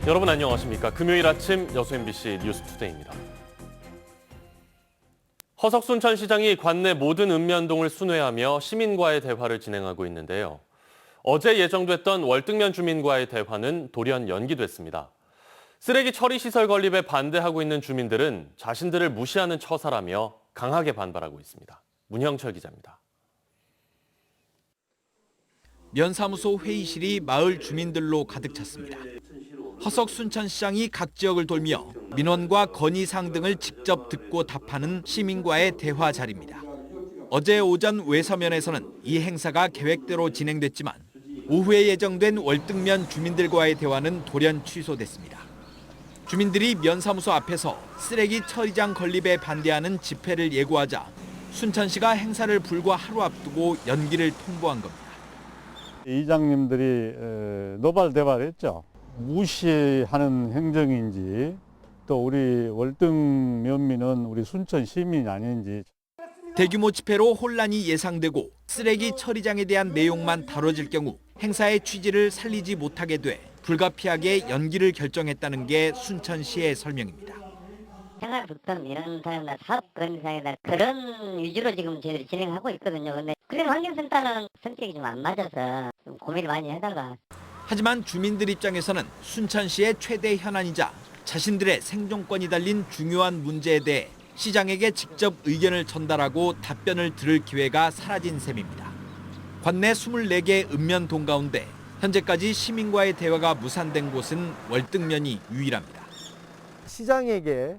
여러분 안녕하십니까? 금요일 아침 여수 MBC 뉴스투데이입니다. 허석순천 시장이 관내 모든 읍면동을 순회하며 시민과의 대화를 진행하고 있는데요. 어제 예정됐던 월등면 주민과의 대화는 돌연 연기됐습니다. 쓰레기 처리 시설 건립에 반대하고 있는 주민들은 자신들을 무시하는 처사라며 강하게 반발하고 있습니다. 문형철 기자입니다. 면사무소 회의실이 마을 주민들로 가득 찼습니다. 허석순천 시장이 각 지역을 돌며 민원과 건의사항 등을 직접 듣고 답하는 시민과의 대화 자리입니다. 어제 오전 외서면에서는 이 행사가 계획대로 진행됐지만 오후에 예정된 월등면 주민들과의 대화는 돌연 취소됐습니다. 주민들이 면사무소 앞에서 쓰레기 처리장 건립에 반대하는 집회를 예고하자 순천시가 행사를 불과 하루 앞두고 연기를 통보한 겁니다. 이장님들이 노발대발했죠. 무시하는 행정인지 또 우리 월등면민은 우리 순천 시민이 아닌지. 대규모 집회로 혼란이 예상되고 쓰레기 처리장에 대한 내용만 다뤄질 경우 행사의 취지를 살리지 못하게 돼 불가피하게 연기를 결정했다는 게 순천시의 설명입니다. 생활부터 이런 사람이나 사업 건설이나 그런 위주로 지금 저희들이 진행하고 있거든요. 근데 그런 환경센터는 성격이 좀 안 맞아서 좀 고민을 많이 하다가. 하지만 주민들 입장에서는 순천시의 최대 현안이자 자신들의 생존권이 달린 중요한 문제에 대해 시장에게 직접 의견을 전달하고 답변을 들을 기회가 사라진 셈입니다. 관내 24개 읍면동 가운데 현재까지 시민과의 대화가 무산된 곳은 월등면이 유일합니다. 시장에게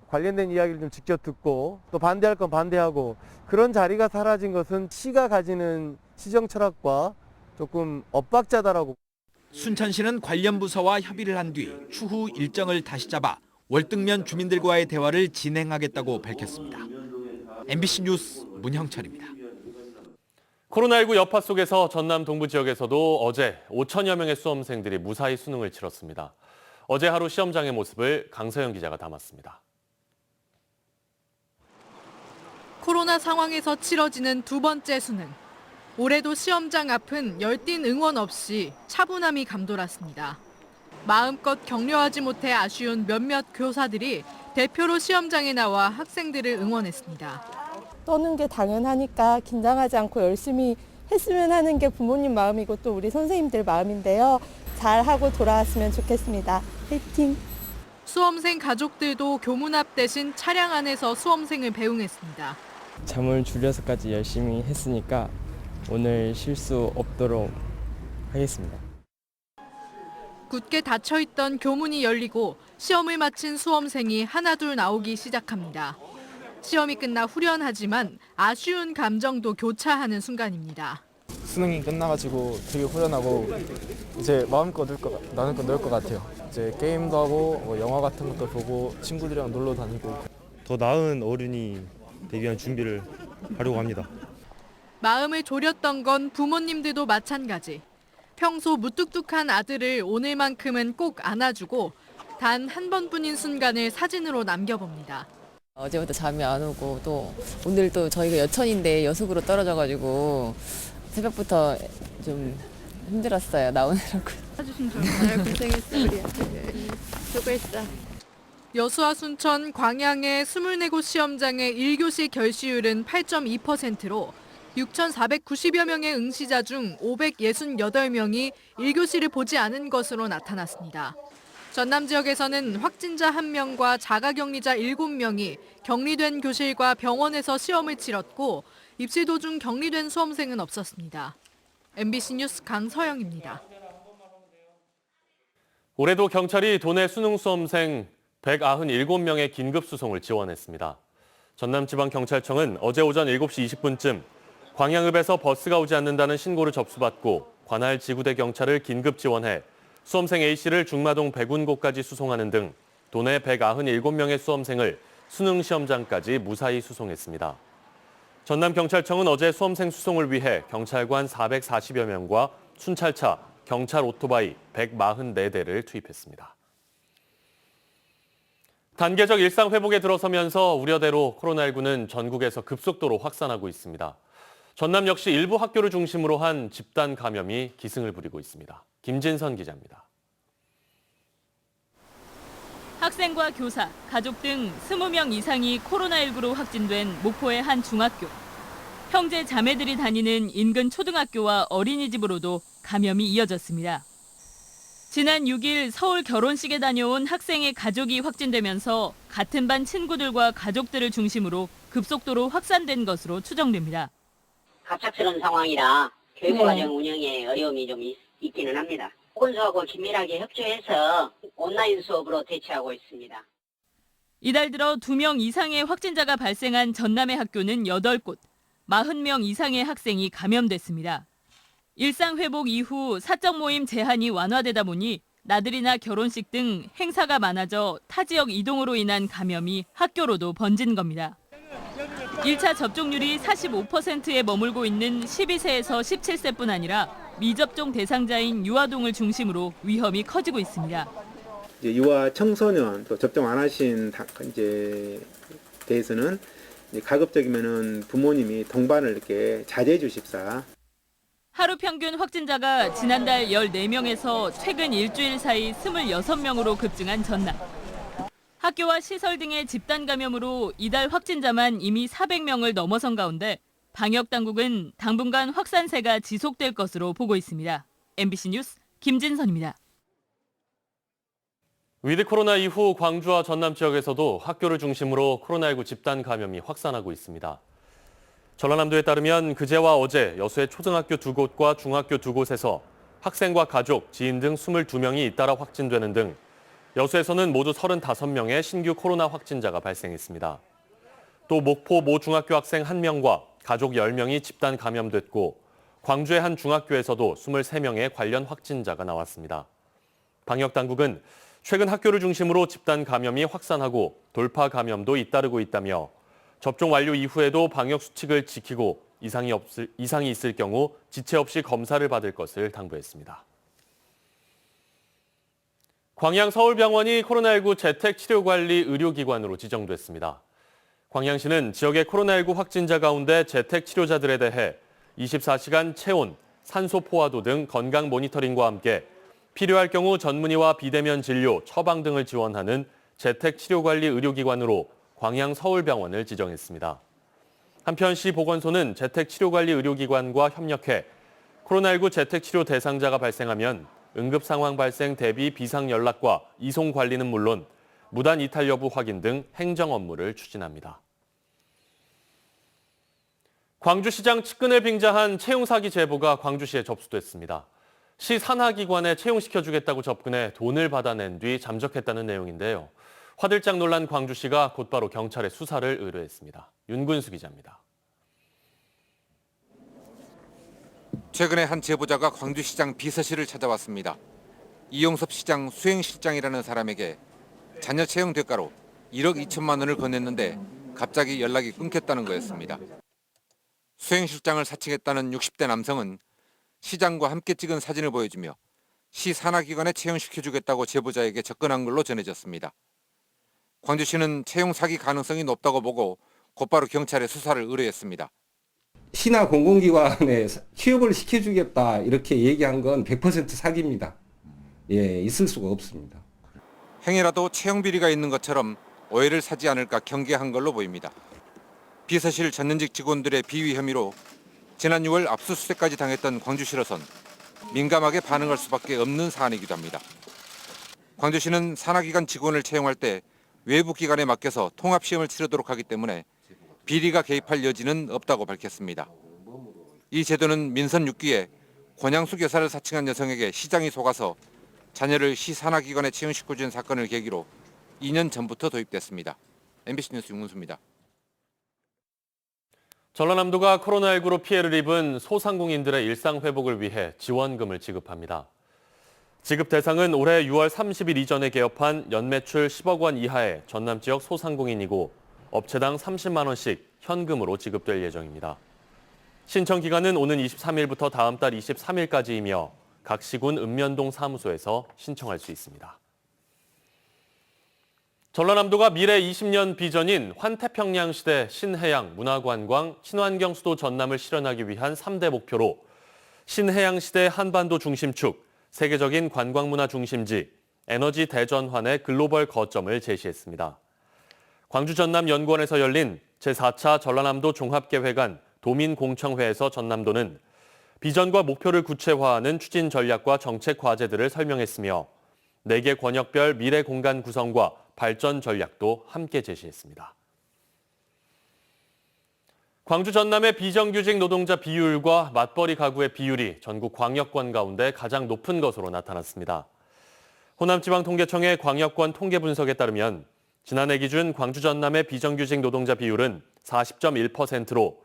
관련된 이야기를 좀 직접 듣고 또 반대할 건 반대하고 그런 자리가 사라진 것은 시가 가지는 시정 철학과 조금 엇박자다라고. 순천시는 관련 부서와 협의를 한 뒤 추후 일정을 다시 잡아 월등면 주민들과의 대화를 진행하겠다고 밝혔습니다. MBC 뉴스 문형철입니다. 코로나19 여파 속에서 전남 동부 지역에서도 어제 5천여 명의 수험생들이 무사히 수능을 치렀습니다. 어제 하루 시험장의 모습을 강서영 기자가 담았습니다. 코로나 상황에서 치러지는 두 번째 수능. 올해도 시험장 앞은 열띤 응원 없이 차분함이 감돌았습니다. 마음껏 격려하지 못해 아쉬운 몇몇 교사들이 대표로 시험장에 나와 학생들을 응원했습니다. 떠는 게 당연하니까 긴장하지 않고 열심히 했으면 하는 게 부모님 마음이고 또 우리 선생님들 마음인데요. 잘하고 돌아왔으면 좋겠습니다. 화이팅! 수험생 가족들도 교문 앞 대신 차량 안에서 수험생을 배웅했습니다. 잠을 줄여서까지 열심히 했으니까 오늘 실수 없도록 하겠습니다. 굳게 닫혀있던 교문이 열리고 시험을 마친 수험생이 하나둘 나오기 시작합니다. 시험이 끝나 후련하지만 아쉬운 감정도 교차하는 순간입니다. 수능이 끝나가지고 되게 후련하고 이제 마음껏 나눌 거 넣을 것 같아요. 이제 게임도 하고 뭐 영화 같은 것도 보고 친구들이랑 놀러 다니고. 더 나은 어른이 되기 위한 준비를 하려고 합니다. 마음을 졸였던 건 부모님들도 마찬가지. 평소 무뚝뚝한 아들을 오늘만큼은 꼭 안아주고 단 한 번뿐인 순간을 사진으로 남겨봅니다. 어제부터 잠이 안 오고 또 오늘 또 저희가 여천인데 여수구로 떨어져가지고 새벽부터 좀 힘들었어요. 나오느라고. 해주신 줄 알아요. 고생했어 우리 아들. 수고했어. 여수와 순천, 광양의 24곳 시험장의 1교시 결시율은 8.2%로 6,490여 명의 응시자 중 568명이 1교시를 보지 않은 것으로 나타났습니다. 전남 지역에서는 확진자 1명과 자가격리자 7명이 격리된 교실과 병원에서 시험을 치렀고 입시 도중 격리된 수험생은 없었습니다. MBC 뉴스 강서영입니다. 올해도 경찰이 도내 수능 수험생 197명의 긴급 수송을 지원했습니다. 전남지방경찰청은 어제 오전 7시 20분쯤 광양읍에서 버스가 오지 않는다는 신고를 접수받고 관할 지구대 경찰을 긴급 지원해 수험생 A씨를 중마동 백운고까지 수송하는 등 도내 197명의 수험생을 수능 시험장까지 무사히 수송했습니다. 전남경찰청은 어제 수험생 수송을 위해 경찰관 440여 명과 순찰차, 경찰 오토바이 144대를 투입했습니다. 단계적 일상 회복에 들어서면서 우려대로 코로나19는 전국에서 급속도로 확산하고 있습니다. 전남 역시 일부 학교를 중심으로 한 집단 감염이 기승을 부리고 있습니다. 김진선 기자입니다. 학생과 교사, 가족 등 20명 이상이 코로나19로 확진된 목포의 한 중학교. 형제 자매들이 다니는 인근 초등학교와 어린이집으로도 감염이 이어졌습니다. 지난 6일 서울 결혼식에 다녀온 학생의 가족이 확진되면서 같은 반 친구들과 가족들을 중심으로 급속도로 확산된 것으로 추정됩니다. 갑작스러운 상황이라 교육과정 운영에 어려움이 좀 있기는 합니다. 보건소하고 긴밀하게 협조해서 온라인 수업으로 대처하고 있습니다. 이달 들어 2명 이상의 확진자가 발생한 전남의 학교는 8곳, 40명 이상의 학생이 감염됐습니다. 일상 회복 이후 사적 모임 제한이 완화되다 보니 나들이나 결혼식 등 행사가 많아져 타 지역 이동으로 인한 감염이 학교로도 번진 겁니다. 1차 접종률이 45%에 머물고 있는 12세에서 17세뿐 아니라 미접종 대상자인 유아동을 중심으로 위험이 커지고 있습니다. 이제 유아 청소년 또 접종 안 하신 대해서는 가급적이면은 부모님이 동반을 이렇게 자제해 주십사. 하루 평균 확진자가 지난달 14명에서 최근 일주일 사이 26명으로 급증한 전남. 학교와 시설 등의 집단 감염으로 이달 확진자만 이미 400명을 넘어선 가운데 방역당국은 당분간 확산세가 지속될 것으로 보고 있습니다. MBC 뉴스 김진선입니다. 위드 코로나 이후 광주와 전남 지역에서도 학교를 중심으로 코로나19 집단 감염이 확산하고 있습니다. 전라남도에 따르면 그제와 어제 여수의 초등학교 2곳과 중학교 2곳에서 학생과 가족, 지인 등 22명이 잇따라 확진되는 등 여수에서는 모두 35명의 신규 코로나 확진자가 발생했습니다. 또 목포 모 중학교 학생 1명과 가족 10명이 집단 감염됐고 광주의 한 중학교에서도 23명의 관련 확진자가 나왔습니다. 방역당국은 최근 학교를 중심으로 집단 감염이 확산하고 돌파 감염도 잇따르고 있다며 접종 완료 이후에도 방역 수칙을 지키고 이상이 있을 경우 지체 없이 검사를 받을 것을 당부했습니다. 광양 서울병원이 코로나19 재택치료관리 의료기관으로 지정됐습니다. 광양시는 지역의 코로나19 확진자 가운데 재택치료자들에 대해 24시간 체온, 산소 포화도 등 건강 모니터링과 함께 필요할 경우 전문의와 비대면 진료, 처방 등을 지원하는 재택치료관리 의료기관으로 광양 서울병원을 지정했습니다. 한편 시 보건소는 재택치료관리 의료기관과 협력해 코로나19 재택치료 대상자가 발생하면 응급상황 발생 대비 비상연락과 이송 관리는 물론 무단 이탈 여부 확인 등 행정 업무를 추진합니다. 광주시장 측근을 빙자한 채용 사기 제보가 광주시에 접수됐습니다. 시 산하기관에 채용시켜주겠다고 접근해 돈을 받아낸 뒤 잠적했다는 내용인데요. 화들짝 놀란 광주시가 곧바로 경찰에 수사를 의뢰했습니다. 윤근수 기자입니다. 최근에 한 제보자가 광주시장 비서실을 찾아왔습니다. 이용섭 시장 수행실장이라는 사람에게 자녀 채용 대가로 1억 2천만 원을 건넸는데 갑자기 연락이 끊겼다는 거였습니다. 수행실장을 사칭했다는 60대 남성은 시장과 함께 찍은 사진을 보여주며 시 산하기관에 채용시켜주겠다고 제보자에게 접근한 걸로 전해졌습니다. 광주시는 채용 사기 가능성이 높다고 보고 곧바로 경찰에 수사를 의뢰했습니다. 시나 공공기관에 취업을 시켜주겠다 이렇게 얘기한 건 100% 사기입니다. 예, 있을 수가 없습니다. 행여라도 채용 비리가 있는 것처럼 오해를 사지 않을까 경계한 걸로 보입니다. 비서실 전현직 직원들의 비위 혐의로 지난 6월 압수수색까지 당했던 광주시로선 민감하게 반응할 수밖에 없는 사안이기도 합니다. 광주시는 산하기관 직원을 채용할 때 외부 기관에 맡겨서 통합시험을 치르도록 하기 때문에 비리가 개입할 여지는 없다고 밝혔습니다. 이 제도는 민선 6기에 권양숙 여사를 사칭한 여성에게 시장이 속아서 자녀를 시 산하기관에 채용시켜준 사건을 계기로 2년 전부터 도입됐습니다. MBC 뉴스 윤문수입니다. 전라남도가 코로나19로 피해를 입은 소상공인들의 일상 회복을 위해 지원금을 지급합니다. 지급 대상은 올해 6월 30일 이전에 개업한 연매출 10억 원 이하의 전남 지역 소상공인이고 업체당 30만 원씩 현금으로 지급될 예정입니다. 신청 기간은 오는 23일부터 다음 달 23일까지이며 각 시군 읍면동 사무소에서 신청할 수 있습니다. 전라남도가 미래 20년 비전인 환태평양 시대 신해양 문화관광 친환경 수도 전남을 실현하기 위한 3대 목표로 신해양 시대 한반도 중심축, 세계적인 관광문화 중심지, 에너지 대전환의 글로벌 거점을 제시했습니다. 광주 전남연구원에서 열린 제4차 전라남도 종합계획안 도민공청회에서 전남도는 비전과 목표를 구체화하는 추진 전략과 정책 과제들을 설명했으며 4개 권역별 미래 공간 구성과 발전 전략도 함께 제시했습니다. 광주 전남의 비정규직 노동자 비율과 맞벌이 가구의 비율이 전국 광역권 가운데 가장 높은 것으로 나타났습니다. 호남지방통계청의 광역권 통계 분석에 따르면 지난해 기준 광주 전남의 비정규직 노동자 비율은 40.1%로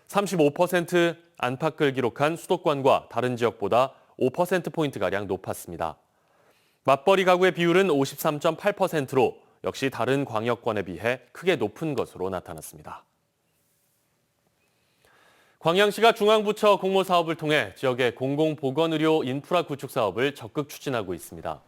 35% 안팎을 기록한 수도권과 다른 지역보다 5%포인트가량 높았습니다. 맞벌이 가구의 비율은 53.8%로 역시 다른 광역권에 비해 크게 높은 것으로 나타났습니다. 광양시가 중앙부처 공모사업을 통해 지역의 공공보건의료 인프라 구축 사업을 적극 추진하고 있습니다.